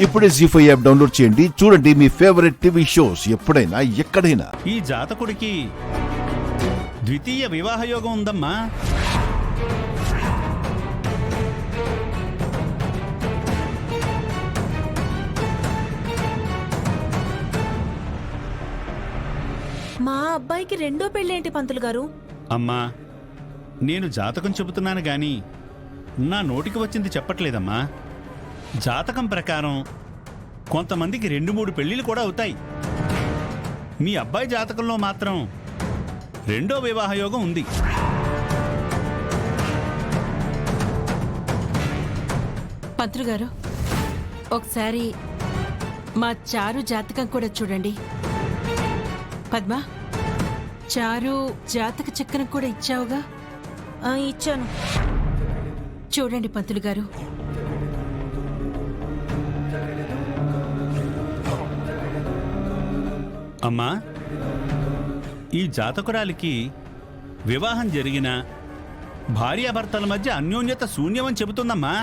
ఇప్పుడే జీ5 app download చేయండి. చూడండి మీ ఫేవరెట్ టీవీ షోస్ ఎప్పుడైనా ఎక్కడైనా. ఈ జాతకుడికి ద్వితీయ వివాహ యోగం ఉందమ్మా. మా అబ్బాయికి రెండో పెళ్ళేంటి పంతులు గారు? అమ్మా, నేను జాతకం చెబుతున్నాను గాని నా నోటికి వచ్చింది చెప్పట్లేదమ్మా. జాతకం ప్రకారం కొంతమందికి 2-3 పెళ్లిళ్ళు కూడా అవుతాయి. మీ అబ్బాయి జాతకంలో మాత్రం రెండో వివాహ యోగం ఉంది. పంతులు గారు, ఒకసారి మా చారు జాతకం కూడా చూడండి. పద్మ, చారు జాతక చక్రం కూడా ఇచ్చావుగా? ఇచ్చాను. చూడండి పంతులు గారు. అమ్మా, ఈ జాతకురాలికి వివాహం జరిగిన భార్యాభర్తల మధ్య అన్యోన్యత శూన్యమని చెబుతుందమ్మా.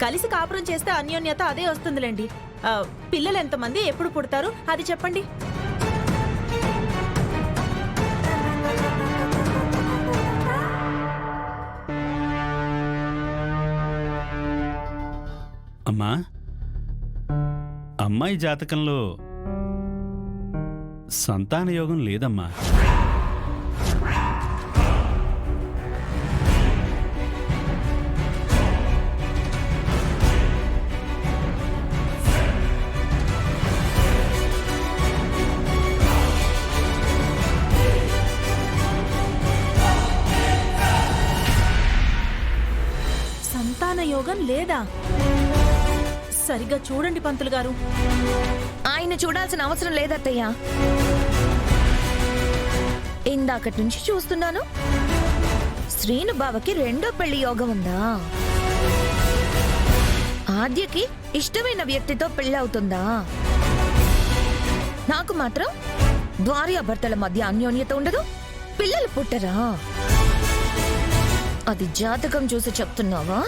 కలిసి కాపురం చేస్తే అన్యోన్యత అదే వస్తుందిలేండి. పిల్లలు ఎంతమంది, ఎప్పుడు పుడతారు అది చెప్పండి. అమ్మా, అమ్మాయి జాతకంలో సంతాన యోగం లేదమ్మా. సంతాన యోగం లేదా? సరిగ్గా చూడండి పంతులు గారు. ఆయన చూడాల్సిన అవసరం లేదత్తయ్య. ఇందాకటి నుంచి చూస్తున్నాను. శ్రీను బావకి రెండో పెళ్లి యోగం ఉందా? ఆద్యకి ఇష్టమైన వ్యక్తితో పెళ్ళవుతుందా? నాకు మాత్రం భార్యాభర్తల మధ్య అన్యోన్యత ఉండదు, పిల్లలు పుట్టరా? అది జాతకం చూసి చెప్తున్నావా,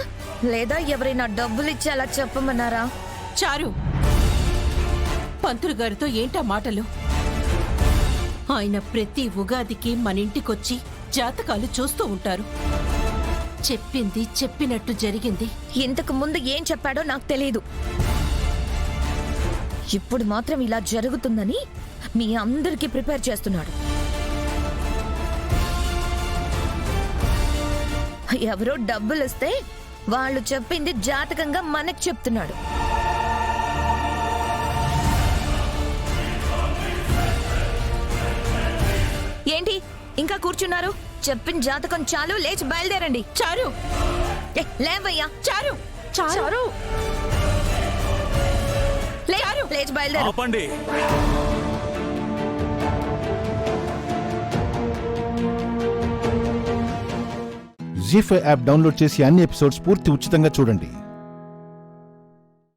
లేదా ఎవరైనా డబ్బులు ఇచ్చి అలా చెప్పమన్నారా? చారు, పంతులు గారితో ఏంటా మాటలు? ఆయన ప్రతి ఉగాదికి మన ఇంటికొచ్చి జాతకాలు చూస్తూ ఉంటారు. చెప్పింది చెప్పినట్టు జరిగింది. ఇంతకు ముందు ఏం చెప్పాడో నాకు తెలీదు. ఇప్పుడు మాత్రం ఇలా జరుగుతుందని మీ అందరికీ ప్రిపేర్ చేస్తున్నాడు. ఎవరో డబ్బులు ఇస్తే వాళ్ళు చెప్పింది జాతకంగా మనకు చెప్తున్నాడు. ఏంటి ఇంకా కూర్చున్నారు? చెప్పిన జాతకం చాలు, లేచి బయలుదేరండి. చారు, లేవయ్యా. చారు, చారు, లేచి బయలుదేరు. జీ5 యాప్ డౌన్లోడ్ చేసి అన్ని ఎపిసోడ్స్ పూర్తి ఉచితంగా చూడండి.